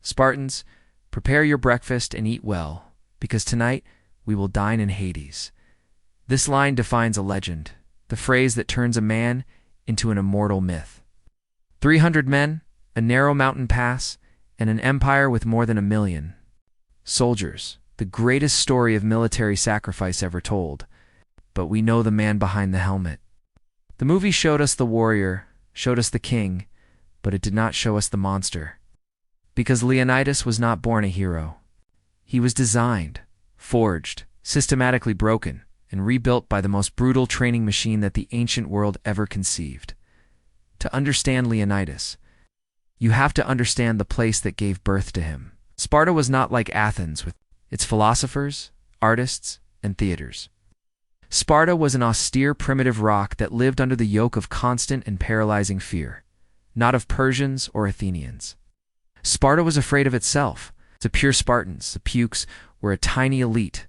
Spartans, prepare your breakfast and eat well, because tonight we will dine in Hades. This line defines a legend, the phrase that turns a man into an immortal myth. 300 men, a narrow mountain pass, and an empire with more than 1 million soldiers. The greatest story of military sacrifice ever told. But we know the man behind the helmet. The movie showed us the warrior, showed us the king, but it did not show us the monster. Because Leonidas was not born a hero. He was designed, forged, systematically broken, and rebuilt by the most brutal training machine that the ancient world ever conceived. To understand Leonidas, you have to understand the place that gave birth to him. Sparta was not like Athens with its philosophers, artists, and theaters. Sparta was an austere primitive rock that lived under the yoke of constant and paralyzing fear, not of Persians or Athenians. Sparta was afraid of itself. The pure Spartans, the Pukes, were a tiny elite,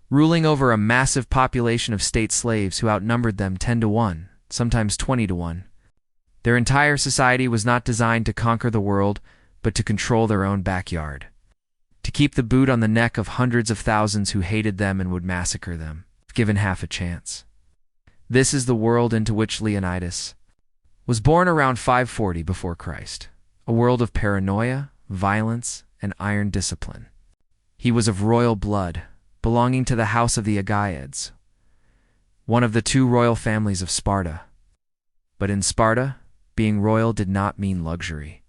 ruling over a massive population of state slaves who outnumbered them 10 to 1, sometimes 20 to 1. Their entire society was not designed to conquer the world, but to control their own backyard, to keep the boot on the neck of hundreds of thousands who hated them and would massacre them, if given half a chance. This is the world into which Leonidas was born around 540 before Christ, a world of paranoia, violence, and iron discipline. He was of royal blood, belonging to the house of the Aegaeids, one of the 2 royal families of Sparta. But in Sparta, being royal did not mean luxury.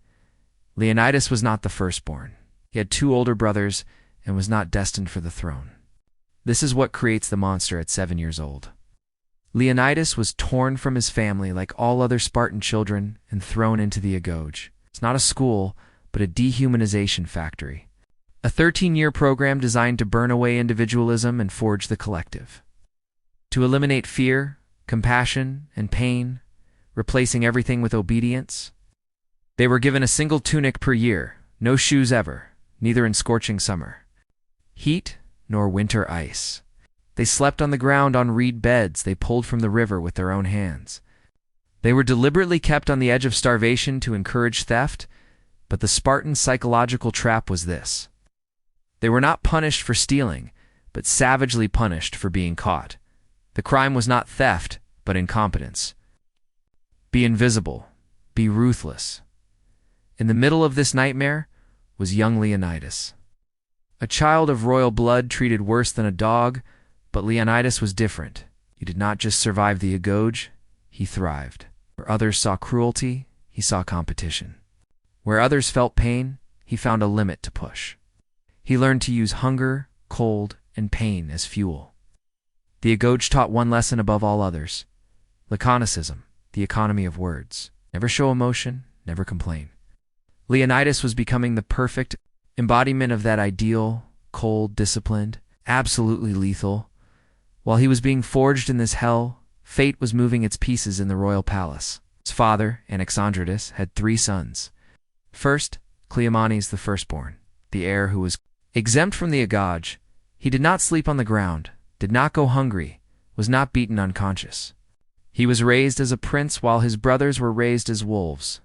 Leonidas was not the firstborn. He had 2 older brothers and was not destined for the throne. This is what creates the monster at 7 years old. Leonidas was torn from his family like all other Spartan children and thrown into the Aegoge. It's not a school, but a dehumanization factory. A 13-year program designed to burn away individualism and forge the collective. To eliminate fear, compassion, and pain, replacing everything with obedience. They were given a single tunic per year, no shoes ever, neither in scorching summer, heat nor winter ice. They slept on the ground on reed beds they pulled from the river with their own hands. They were deliberately kept on the edge of starvation to encourage theft, but the Spartan psychological trap was this. They were not punished for stealing, but savagely punished for being caught. The crime was not theft, but incompetence. Be invisible, be ruthless. In the middle of this nightmare was young Leonidas. A child of royal blood treated worse than a dog, but Leonidas was different. He did not just survive the Aegoge, he thrived. Where others saw cruelty, he saw competition. Where others felt pain, he found a limit to push. He learned to use hunger, cold, and pain as fuel. The Aegoge taught one lesson above all others: laconicism, the economy of words. Never show emotion, never complain. Leonidas was becoming the perfect embodiment of that ideal, cold, disciplined, absolutely lethal. While he was being forged in this hell, fate was moving its pieces in the royal palace. His father, Anaxandridas, had 3 sons. First, Cleomenes the firstborn, the heir who was exempt from the Aegoge. He did not sleep on the ground, did not go hungry, was not beaten unconscious. He was raised as a prince while his brothers were raised as wolves.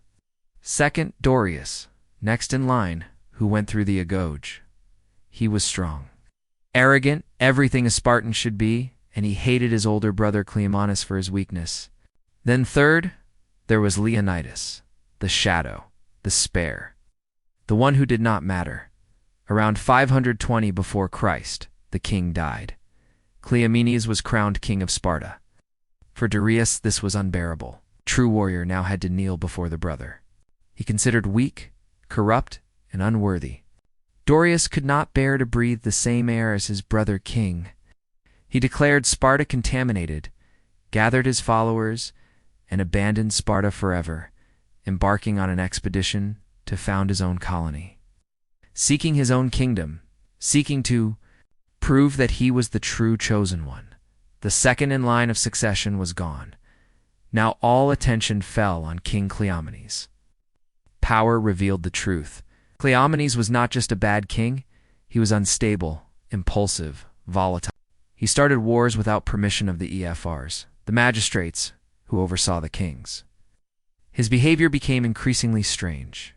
Second, Dorius, next in line, who went through the Aegoge. He was strong, arrogant, everything a Spartan should be, and he hated his older brother Cleomenes for his weakness. Then third, there was Leonidas, the shadow, the spare, the one who did not matter. Around 520 before Christ, the king died. Cleomenes was crowned king of Sparta. For Darius, this was unbearable. True warrior now had to kneel before the brother. He considered weak, corrupt, and unworthy. Darius could not bear to breathe the same air as his brother king. He declared Sparta contaminated, gathered his followers, and abandoned Sparta forever, embarking on an expedition to found his own colony. Seeking his own kingdom, seeking to prove that he was the true chosen one. The second in line of succession was gone. Now all attention fell on King Cleomenes. Power revealed the truth. Cleomenes was not just a bad king, he was unstable, impulsive, volatile. He started wars without permission of the EFRs, the magistrates who oversaw the kings. His behavior became increasingly strange.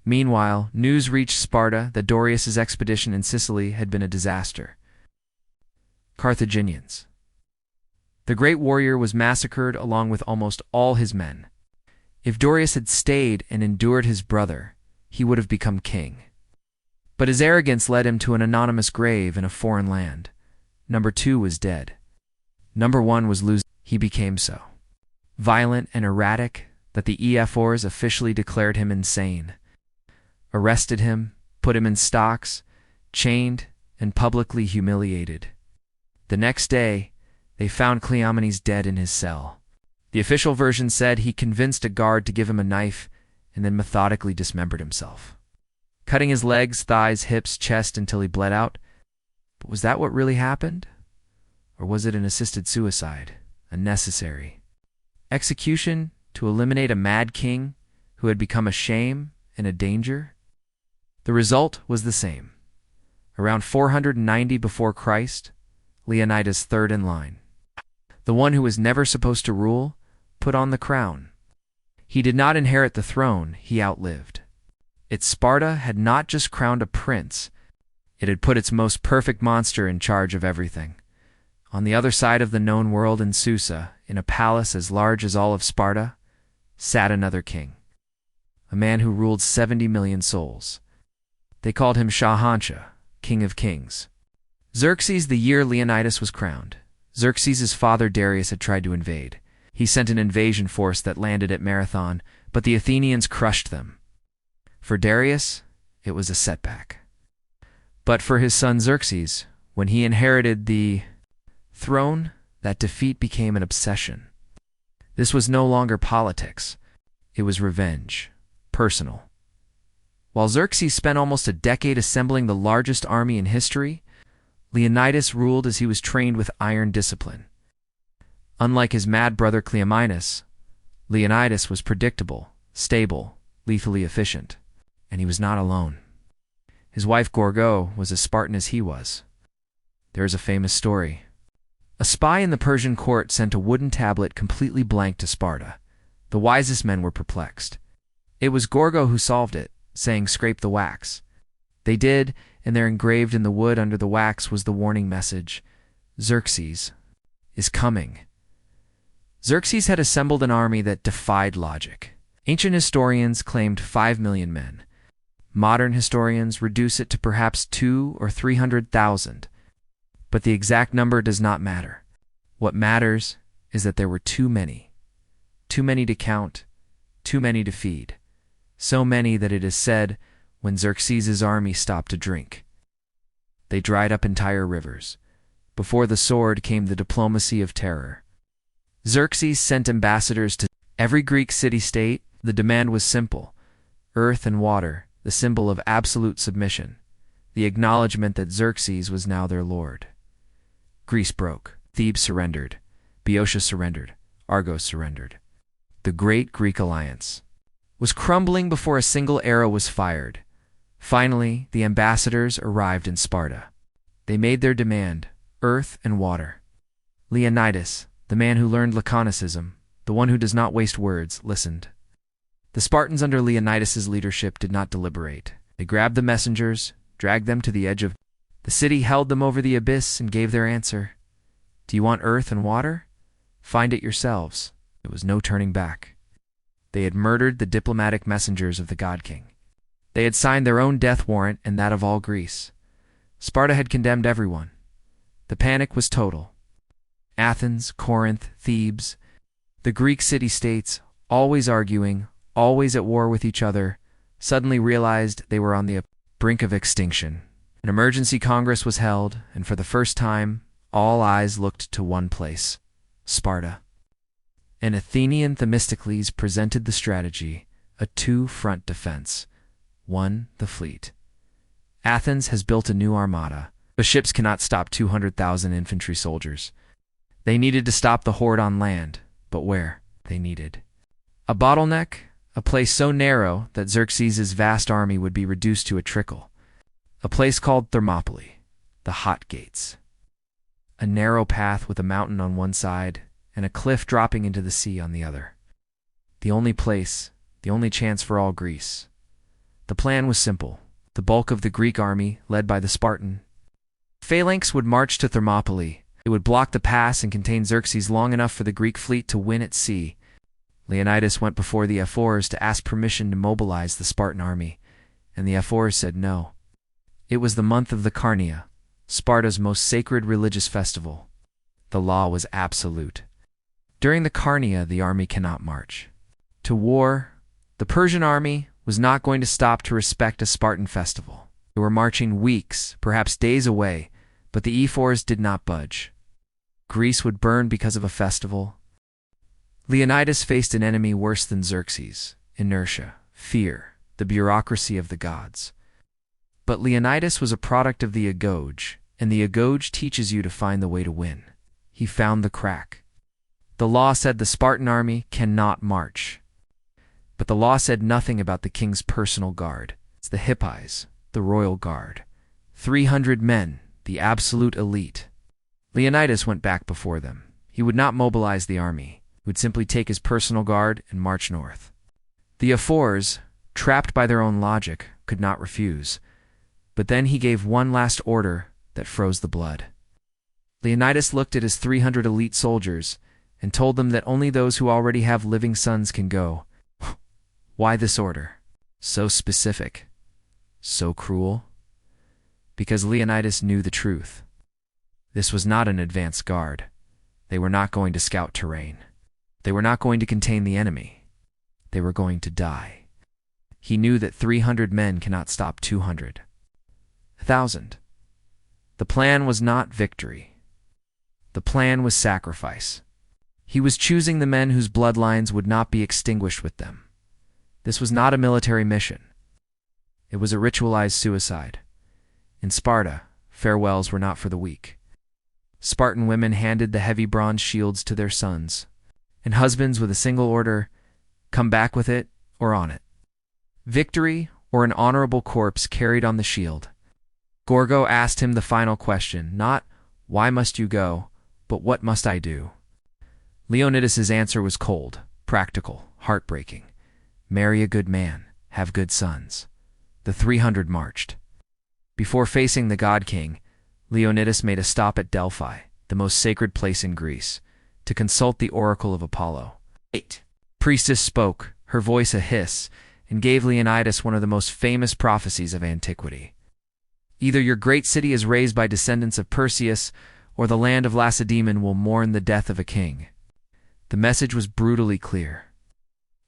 Meanwhile, news reached Sparta that Darius's expedition in Sicily had been a disaster. Carthaginians. The great warrior was massacred along with almost all his men. If Darius had stayed and endured his brother, he would have become king. But his arrogance led him to an anonymous grave in a foreign land. Number 2 was dead. Number 1 was losing. He became so violent and erratic that the ephors officially declared him insane, arrested him, put him in stocks, chained, and publicly humiliated. The next day, they found Cleomenes dead in his cell. The official version said he convinced a guard to give him a knife and then methodically dismembered himself, cutting his legs, thighs, hips, chest until he bled out. But was that what really happened? Or was it an assisted suicide, a necessary execution to eliminate a mad king who had become a shame and a danger? The result was the same. Around 490 before Christ, Leonidas, third in line, the one who was never supposed to rule, put on the crown. He did not inherit the throne he outlived. Its Sparta had not just crowned a prince, it had put its most perfect monster in charge of everything. On the other side of the known world in Susa, in a palace as large as all of Sparta, sat another king, a man who ruled 70 million souls. They called him Shahanshah, King of Kings. Xerxes, the year Leonidas was crowned. Xerxes' father Darius had tried to invade. He sent an invasion force that landed at Marathon, but the Athenians crushed them. For Darius, it was a setback. But for his son Xerxes, when he inherited the throne, that defeat became an obsession. This was no longer politics. It was revenge, personal. While Xerxes spent almost a decade assembling the largest army in history, Leonidas ruled as he was trained with iron discipline. Unlike his mad brother Cleomenes, Leonidas was predictable, stable, lethally efficient, and he was not alone. His wife Gorgo was as Spartan as he was. There is a famous story. A spy in the Persian court sent a wooden tablet completely blank to Sparta. The wisest men were perplexed. It was Gorgo who solved it, saying, "Scrape the wax." They did, and there engraved in the wood under the wax was the warning message, "Xerxes is coming." Xerxes had assembled an army that defied logic. Ancient historians claimed 5 million men. Modern historians reduce it to perhaps 200,000 or 300,000. But the exact number does not matter. What matters is that there were too many. Too many to count, too many to feed. So many that it is said, when Xerxes' army stopped to drink, they dried up entire rivers. Before the sword came the diplomacy of terror. Xerxes sent ambassadors to every Greek city-state. The demand was simple: earth and water, the symbol of absolute submission, the acknowledgement that Xerxes was now their lord. Greece broke. Thebes surrendered. Boeotia surrendered. Argos surrendered. The great Greek alliance was crumbling before a single arrow was fired. Finally, the ambassadors arrived in Sparta. They made their demand: earth and water. Leonidas, the man who learned laconicism, the one who does not waste words, listened. The Spartans under Leonidas' leadership did not deliberate. They grabbed the messengers, dragged them to the edge of the city, held them over the abyss, and gave their answer. Do you want earth and water? Find it yourselves. There was no turning back. They had murdered the diplomatic messengers of the God King. They had signed their own death warrant and that of all Greece. Sparta had condemned everyone. The panic was total. Athens, Corinth, Thebes, the Greek city-states, always arguing, always at war with each other, suddenly realized they were on the brink of extinction. An emergency congress was held, and for the first time, all eyes looked to one place: Sparta. An Athenian Themistocles presented the strategy, a two-front defense. One, the fleet. Athens has built a new armada, but ships cannot stop 200,000 infantry soldiers. They needed to stop the horde on land, but where? They needed a bottleneck, a place so narrow that Xerxes' vast army would be reduced to a trickle. A place called Thermopylae, the Hot Gates. A narrow path with a mountain on one side and a cliff dropping into the sea on the other. The only place, the only chance for all Greece. The plan was simple. The bulk of the Greek army, led by the Spartan phalanx, would march to Thermopylae. It would block the pass and contain Xerxes long enough for the Greek fleet to win at sea. Leonidas went before the ephors to ask permission to mobilize the Spartan army, and the ephors said no. It was the month of the Carnia, Sparta's most sacred religious festival. The law was absolute. During the Carnia, the army cannot march to war. The Persian army was not going to stop to respect a Spartan festival. They were marching weeks, perhaps days away, but the ephors did not budge. Greece would burn because of a festival. Leonidas faced an enemy worse than Xerxes: inertia, fear, the bureaucracy of the gods. But Leonidas was a product of the agoge, and the agoge teaches you to find the way to win. He found the crack. The law said the Spartan army cannot march. But the law said nothing about the king's personal guard. It's the Hippies, the royal guard. 300 men, the absolute elite. Leonidas went back before them. He would not mobilize the army. He would simply take his personal guard and march north. The ephors, trapped by their own logic, could not refuse. But then he gave one last order that froze the blood. Leonidas looked at his 300 elite soldiers and told them that only those who already have living sons can go. Why this order? So specific. So cruel? Because Leonidas knew the truth. This was not an advance guard. They were not going to scout terrain. They were not going to contain the enemy. They were going to die. He knew that 300 men cannot stop 200. 1,000. The plan was not victory. The plan was sacrifice. He was choosing the men whose bloodlines would not be extinguished with them. This was not a military mission. It was a ritualized suicide. In Sparta, farewells were not for the weak. Spartan women handed the heavy bronze shields to their sons, and husbands with a single order: come back with it or on it. Victory or an honorable corpse carried on the shield. Gorgo asked him the final question, not "Why must you go?" but "What must I do?" Leonidas's answer was cold, practical, heartbreaking. Marry a good man, have good sons. The 300 marched. Before facing the god king, Leonidas made a stop at Delphi, the most sacred place in Greece, to consult the oracle of Apollo. 8. Priestess spoke, her voice a hiss, and gave Leonidas one of the most famous prophecies of antiquity. Either your great city is razed by descendants of Perseus, or the land of Lacedaemon will mourn the death of a king. The message was brutally clear.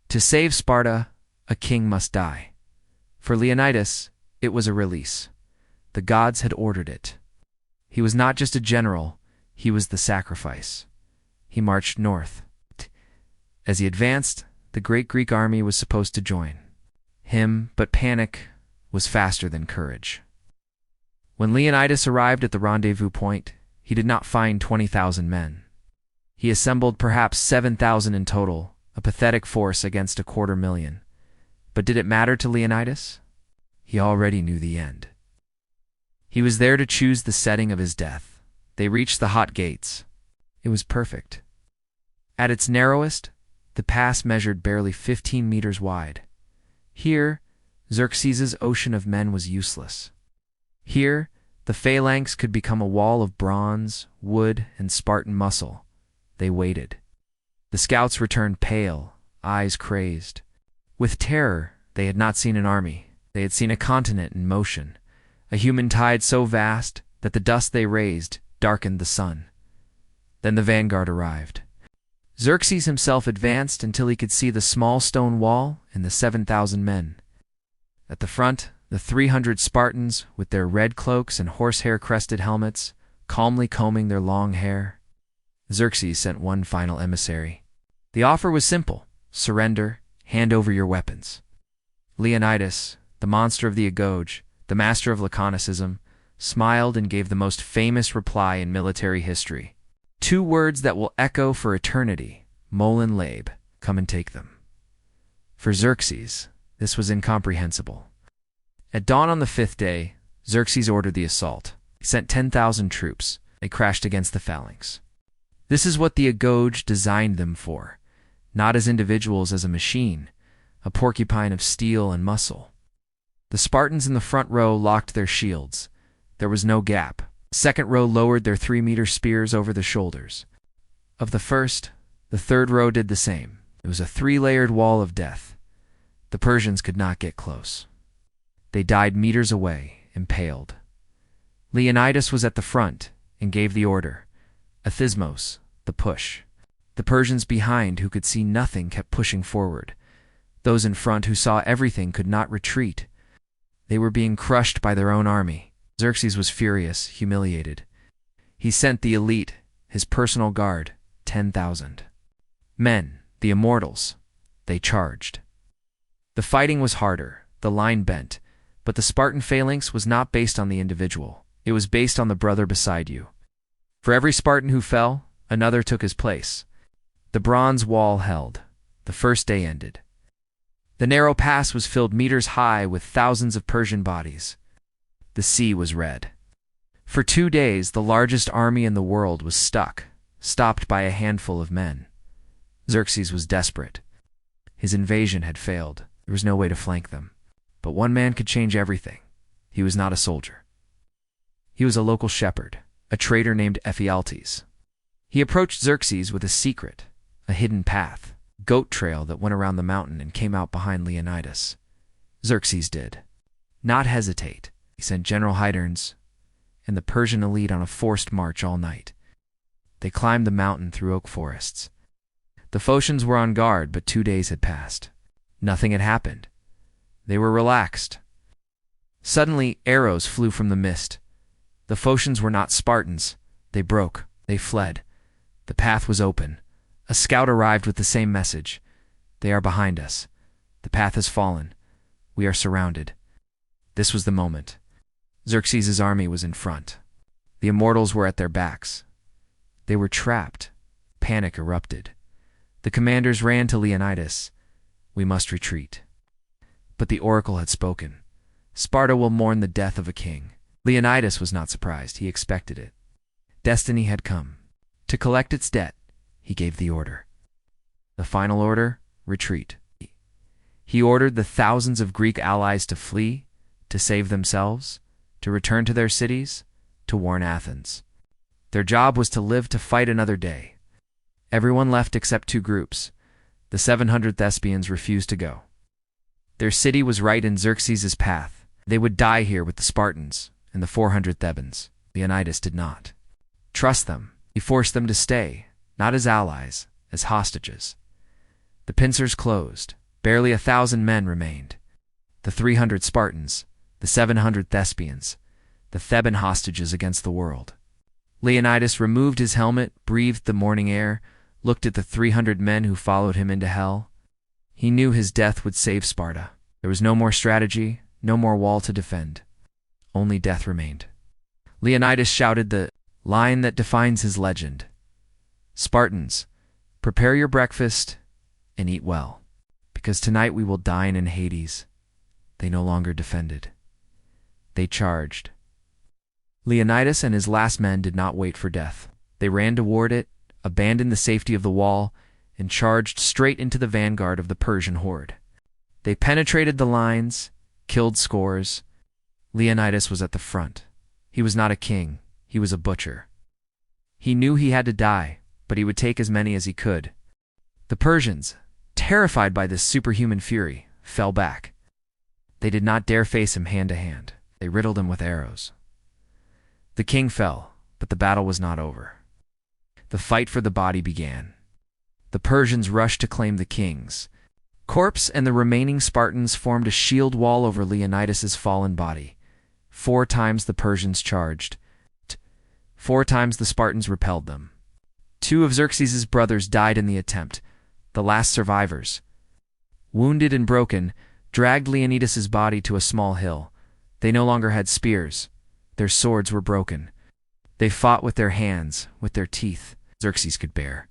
To save Sparta, a king must die. For Leonidas, it was a release. The gods had ordered it. He was not just a general, he was the sacrifice. He marched north. As he advanced, the great Greek army was supposed to join him, but panic was faster than courage. When Leonidas arrived at the rendezvous point, he did not find 20,000 men. He assembled perhaps 7,000 in total, a pathetic force against 250,000. But did it matter to Leonidas? He already knew the end. He was there to choose the setting of his death. They reached the hot gates. It was perfect. At its narrowest, the pass measured barely 15 meters wide. Here, Xerxes' ocean of men was useless. Here, the phalanx could become a wall of bronze, wood, and Spartan muscle. They waited. The scouts returned pale, eyes crazed. With terror, they had not seen an army. They had seen a continent in motion, a human tide so vast that the dust they raised darkened the sun. Then the vanguard arrived. Xerxes himself advanced until he could see the small stone wall and the 7,000 men. At the front, the 300 Spartans, with their red cloaks and horsehair-crested helmets, calmly combing their long hair. Xerxes sent one final emissary. The offer was simple: surrender, hand over your weapons. Leonidas, the monster of the agoge, the master of laconicism, smiled and gave the most famous reply in military history. 2 words that will echo for eternity: Molin Labe, come and take them. For Xerxes, this was incomprehensible. At dawn on the 5th day, Xerxes ordered the assault. He sent 10,000 troops. They crashed against the phalanx. This is what the agoge designed them for, not as individuals, as a machine, a porcupine of steel and muscle. The Spartans in the front row locked their shields. There was no gap. The second row lowered their 3-meter spears over the shoulders. Of the first, the third row did the same. It was a 3-layered wall of death. The Persians could not get close. They died meters away, impaled. Leonidas was at the front and gave the order. Athismos, the push. The Persians behind, who could see nothing, kept pushing forward. Those in front, who saw everything, could not retreat. They were being crushed by their own army. Xerxes was furious, humiliated. He sent the elite, his personal guard, 10,000 men, the immortals. They charged. The fighting was harder, the line bent, but the Spartan phalanx was not based on the individual. It was based on the brother beside you. For every Spartan who fell, another took his place. The bronze wall held. The first day ended. The narrow pass was filled meters high with thousands of Persian bodies. The sea was red. For 2 days, the largest army in the world was stuck, stopped by a handful of men. Xerxes was desperate. His invasion had failed. There was no way to flank them. But one man could change everything. He was not a soldier. He was a local shepherd, a trader named Ephialtes. He approached Xerxes with a secret, a hidden path, goat trail that went around the mountain and came out behind Leonidas. Xerxes did not hesitate. He sent General Hydarnes and the Persian elite on a forced march all night. They climbed the mountain through oak forests. The Phocians were on guard, but 2 days had passed. Nothing had happened. They were relaxed. Suddenly, arrows flew from the mist. The Phocians were not Spartans. They broke. They fled. The path was open. A scout arrived with the same message. They are behind us. The path has fallen. We are surrounded. This was the moment. Xerxes' army was in front. The immortals were at their backs. They were trapped. Panic erupted. The commanders ran to Leonidas. We must retreat. But the oracle had spoken. Sparta will mourn the death of a king. Leonidas was not surprised. He expected it. Destiny had come. To collect its debt, he gave the order. The final order: retreat. He ordered the thousands of Greek allies to flee, to save themselves, to return to their cities, to warn Athens. Their job was to live to fight another day. Everyone left except 2 groups. The 700 Thespians refused to go. Their city was right in Xerxes' path. They would die here with the Spartans and the 400 Thebans. Leonidas did not trust them. He forced them to stay, not as allies, as hostages. The pincers closed. Barely 1,000 men remained. The 300 Spartans, the 700 Thespians, the Theban hostages against the world. Leonidas removed his helmet, breathed the morning air, looked at the 300 men who followed him into hell. He knew his death would save Sparta. There was no more strategy, no more wall to defend. Only death remained. Leonidas shouted the line that defines his legend. Spartans, prepare your breakfast and eat well, because tonight we will dine in Hades. They no longer defended. They charged. Leonidas and his last men did not wait for death. They ran toward it, abandoned the safety of the wall, and charged straight into the vanguard of the Persian horde. They penetrated the lines, killed scores. Leonidas was at the front. He was not a king. He was a butcher. He knew he had to die, but he would take as many as he could. The Persians, terrified by this superhuman fury, fell back. They did not dare face him hand to hand. They riddled him with arrows. The king fell, but the battle was not over. The fight for the body began. The Persians rushed to claim the king's corpse, and the remaining Spartans formed a shield wall over Leonidas's fallen body. 4 times the Persians charged. 4 times the Spartans repelled them. 2 of Xerxes' brothers died in the attempt, the last survivors. Wounded and broken, dragged Leonidas's body to a small hill. They no longer had spears. Their swords were broken. They fought with their hands, with their teeth. Xerxes could bear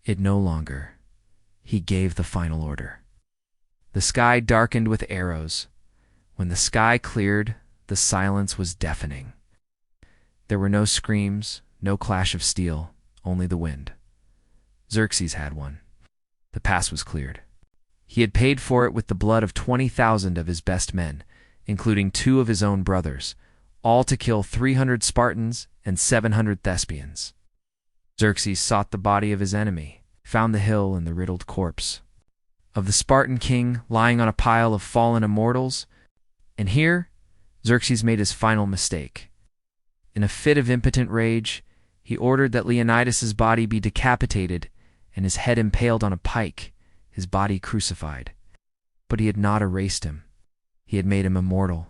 it no longer. He gave the final order. The sky darkened with arrows. When the sky cleared, the silence was deafening. There were no screams, no clash of steel, only the wind. Xerxes had won. The pass was cleared. He had paid for it with the blood of 20,000 of his best men, including 2 of his own brothers, all to kill 300 Spartans and 700 Thespians. Xerxes sought the body of his enemy, found the hill and the riddled corpse of the Spartan king lying on a pile of fallen immortals, and here Xerxes made his final mistake. In a fit of impotent rage, he ordered that Leonidas's body be decapitated and his head impaled on a pike, his body crucified. But he had not erased him. He had made him immortal.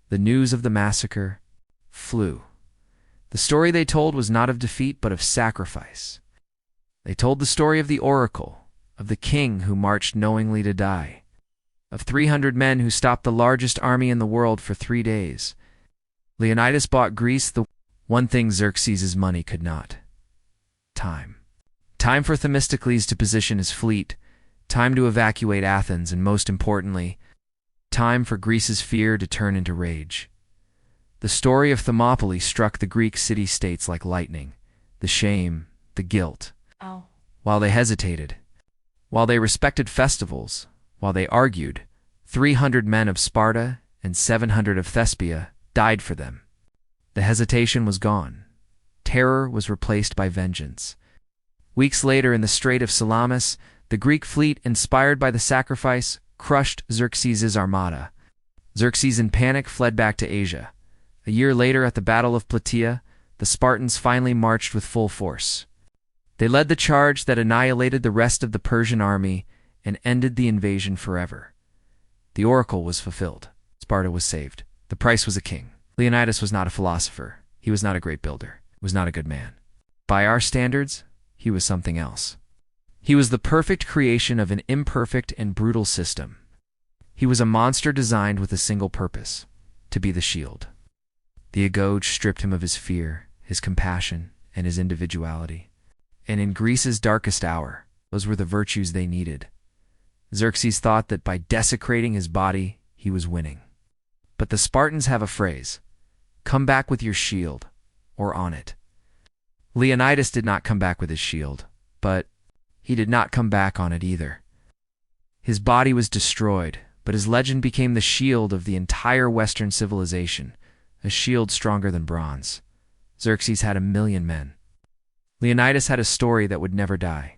The news of the massacre flew. The story they told was not of defeat but of sacrifice. They told the story of the oracle, of the king who marched knowingly to die, of 300 men who stopped the largest army in the world for 3 days. Leonidas bought Greece the one thing Xerxes' money could not: time. Time for Themistocles to position his fleet, time to evacuate Athens, and most importantly, time for Greece's fear to turn into rage. The story of Thermopylae struck the Greek city-states like lightning, the shame, the guilt. Ow. While they hesitated, while they respected festivals, while they argued, 300 men of Sparta and 700 of Thespia died for them. The hesitation was gone. Terror was replaced by vengeance. Weeks later, in the Strait of Salamis, the Greek fleet, inspired by the sacrifice, crushed Xerxes' armada. Xerxes, in panic, fled back to Asia. A year later, at the Battle of Plataea, the Spartans finally marched with full force. They led the charge that annihilated the rest of the Persian army and ended the invasion forever. The oracle was fulfilled. Sparta was saved. The price was a king. Leonidas was not a philosopher. He was not a great builder. He was not a good man. By our standards, he was something else. He was the perfect creation of an imperfect and brutal system. He was a monster designed with a single purpose: to be the shield. The Agoge stripped him of his fear, his compassion, and his individuality. And in Greece's darkest hour, those were the virtues they needed. Xerxes thought that by desecrating his body, he was winning. But the Spartans have a phrase: come back with your shield, or on it. Leonidas did not come back with his shield, but he did not come back on it either. His body was destroyed, but his legend became the shield of the entire Western civilization, a shield stronger than bronze. Xerxes had 1,000,000 men. Leonidas had a story that would never die.